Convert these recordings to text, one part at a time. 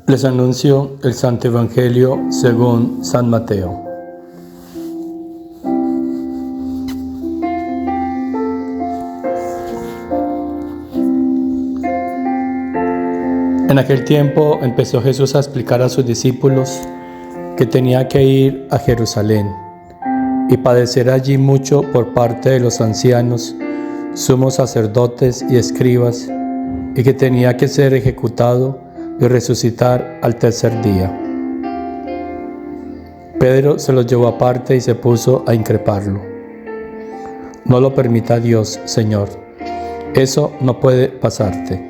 Les anuncio el Santo Evangelio según San Mateo. En aquel tiempo empezó Jesús a explicar a sus discípulos que tenía que ir a Jerusalén y padecer allí mucho por parte de los ancianos, sumos sacerdotes y escribas, y que tenía que ser ejecutado y resucitar al tercer día. Pedro se los llevó aparte y se puso a increparlo. No lo permita Dios, Señor. Eso no puede pasarte.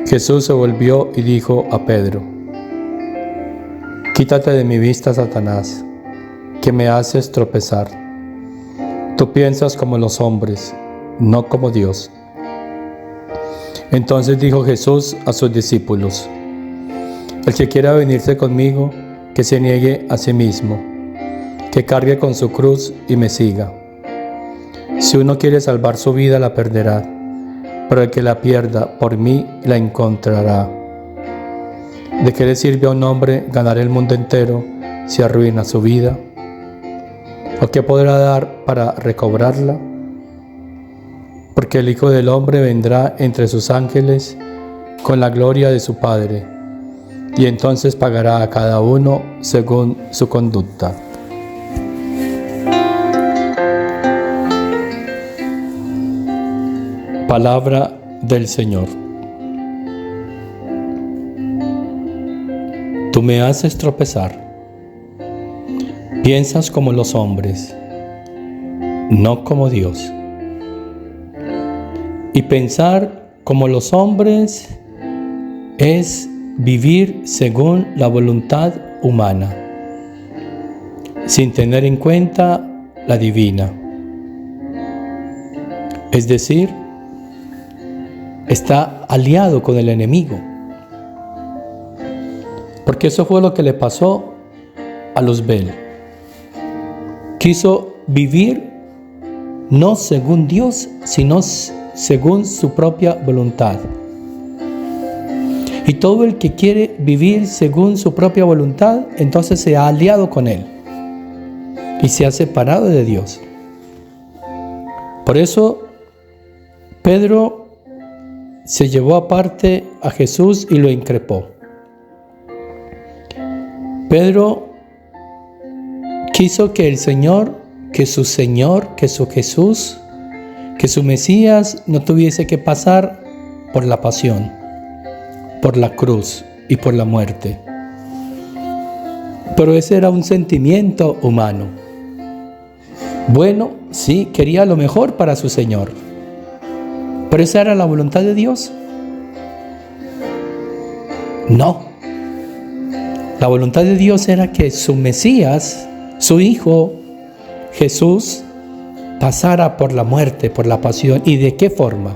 Jesús se volvió y dijo a Pedro: Quítate de mi vista, Satanás, que me haces tropezar. Tú piensas como los hombres, no como Dios. Entonces dijo Jesús a sus discípulos: El que quiera venirse conmigo, que se niegue a sí mismo, que cargue con su cruz y me siga. Si uno quiere salvar su vida, la perderá, pero el que la pierda por mí, la encontrará. ¿De qué le sirve a un hombre ganar el mundo entero si arruina su vida? ¿O qué podrá dar para recobrarla? Porque el Hijo del Hombre vendrá entre sus ángeles con la gloria de su Padre, y entonces pagará a cada uno según su conducta. Palabra del Señor. Tú me haces tropezar. Piensas como los hombres, no como Dios. Y pensar como los hombres es vivir según la voluntad humana, sin tener en cuenta la divina. Es decir, está aliado con el enemigo. Porque eso fue lo que le pasó a Luzbel. Quiso vivir no según Dios, sino según su propia voluntad. Y todo el que quiere vivir según su propia voluntad, entonces se ha aliado con él y se ha separado de Dios. Por eso Pedro se llevó aparte a Jesús y lo increpó. Pedro quiso que el Señor, que su Jesús, que su Mesías no tuviese que pasar por la pasión, por la cruz y por la muerte. Pero ese era un sentimiento humano. Bueno, sí, quería lo mejor para su Señor. ¿Pero esa era la voluntad de Dios? No. La voluntad de Dios era que su Mesías, su Hijo, Jesús, pasara por la muerte, por la pasión. ¿Y de qué forma?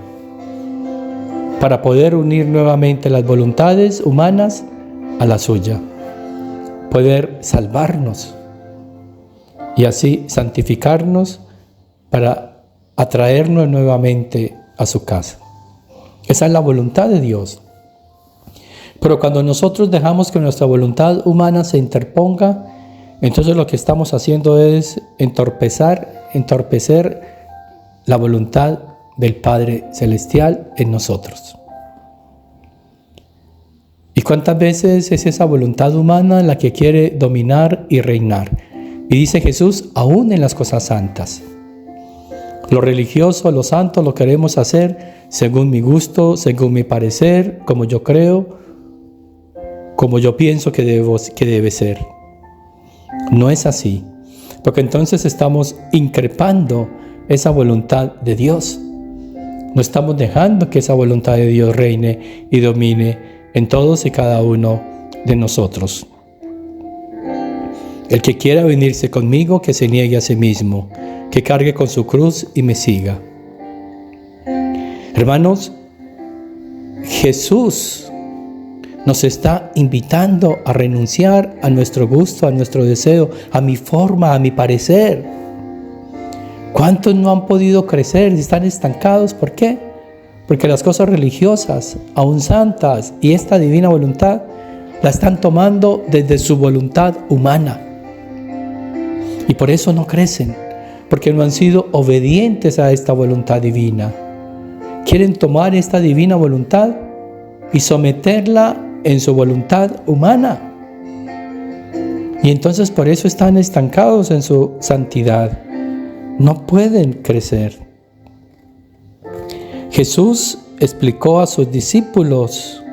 Para poder unir nuevamente las voluntades humanas a la suya. Poder salvarnos y así santificarnos para atraernos nuevamente a su casa. Esa es la voluntad de Dios. Pero cuando nosotros dejamos que nuestra voluntad humana se interponga, entonces lo que estamos haciendo es entorpecer la voluntad del Padre Celestial en nosotros. ¿Y cuántas veces es esa voluntad humana la que quiere dominar y reinar? Y dice Jesús, aún en las cosas santas. Lo religioso, lo santo, lo queremos hacer según mi gusto, según mi parecer, como yo creo, como yo pienso que debe ser. No es así, porque entonces estamos increpando esa voluntad de Dios. No estamos dejando que esa voluntad de Dios reine y domine en todos y cada uno de nosotros. El que quiera venirse conmigo, que se niegue a sí mismo, que cargue con su cruz y me siga. Hermanos, Jesús nos está invitando a renunciar a nuestro gusto, a nuestro deseo, a mi forma, a mi parecer. ¿Cuántos no han podido crecer y están estancados? ¿Por qué? Porque las cosas religiosas, aún santas, y esta divina voluntad, la están tomando desde su voluntad humana. Y por eso no crecen, porque no han sido obedientes a esta voluntad divina. Quieren tomar esta divina voluntad y someterla en su voluntad humana. Y entonces por eso están estancados en su santidad. No pueden crecer. Jesús explicó a sus discípulos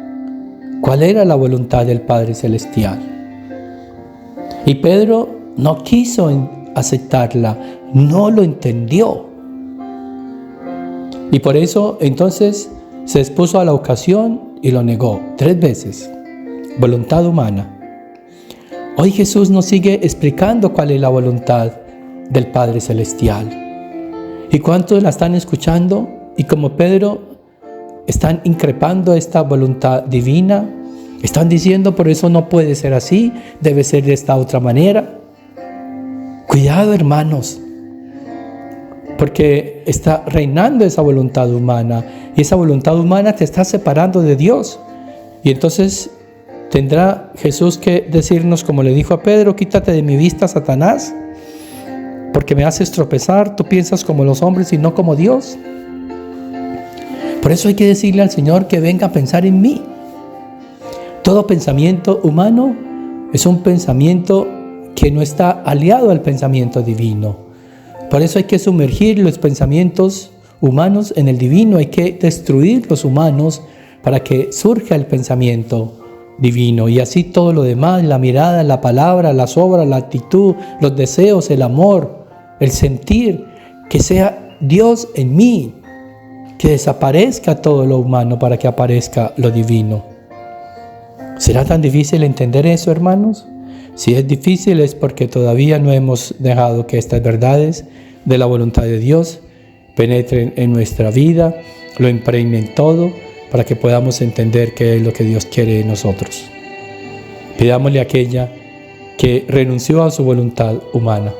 cuál era la voluntad del Padre Celestial. Y Pedro no quiso aceptarla, no lo entendió. Y por eso entonces se expuso a la ocasión y lo negó 3 veces. Voluntad humana. Hoy Jesús nos sigue explicando cuál es la voluntad del Padre Celestial. ¿Y cuántos la están escuchando? Y como Pedro, están increpando esta voluntad divina. Están diciendo, por eso no puede ser así, debe ser de esta otra manera. Cuidado, hermanos, porque está reinando esa voluntad humana. Y esa voluntad humana te está separando de Dios. Y entonces tendrá Jesús que decirnos, como le dijo a Pedro, quítate de mi vista, Satanás, porque me haces tropezar, tú piensas como los hombres y no como Dios. Por eso hay que decirle al Señor que venga a pensar en mí. Todo pensamiento humano es un pensamiento que no está aliado al pensamiento divino. Por eso hay que sumergir los pensamientos humanos en el divino, hay que destruir los humanos para que surja el pensamiento divino. Y así todo lo demás, la mirada, la palabra, las obras, la actitud, los deseos, el amor, el sentir, que sea Dios en mí. Que desaparezca todo lo humano para que aparezca lo divino. ¿Será tan difícil entender eso, hermanos? Si es difícil es porque todavía no hemos dejado que estas verdades de la voluntad de Dios penetren en nuestra vida, lo impregnen todo, para que podamos entender qué es lo que Dios quiere de nosotros. Pidámosle a aquella que renunció a su voluntad humana,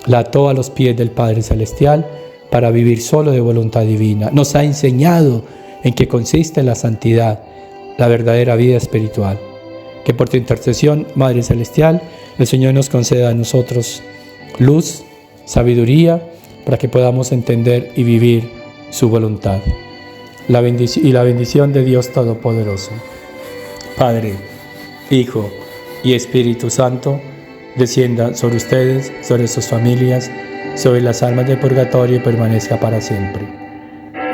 la ató a los pies del Padre Celestial, para vivir solo de voluntad divina. Nos ha enseñado en qué consiste la santidad, la verdadera vida espiritual. Que por tu intercesión, Madre Celestial, el Señor nos conceda a nosotros luz, sabiduría, para que podamos entender y vivir su voluntad. La bendición de Dios Todopoderoso, Padre, Hijo y Espíritu Santo, descienda sobre ustedes, sobre sus familias, sobre las almas del purgatorio y permanezca para siempre.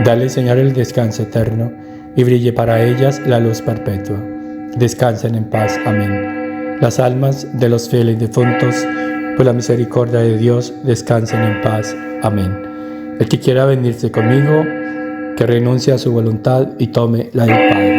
Dale, Señor, el descanso eterno y brille para ellas la luz perpetua. Descansen en paz. Amén. Las almas de los fieles difuntos, por la misericordia de Dios, descansen en paz. Amén. El que quiera venirse conmigo, que renuncie a su voluntad y tome la del Padre.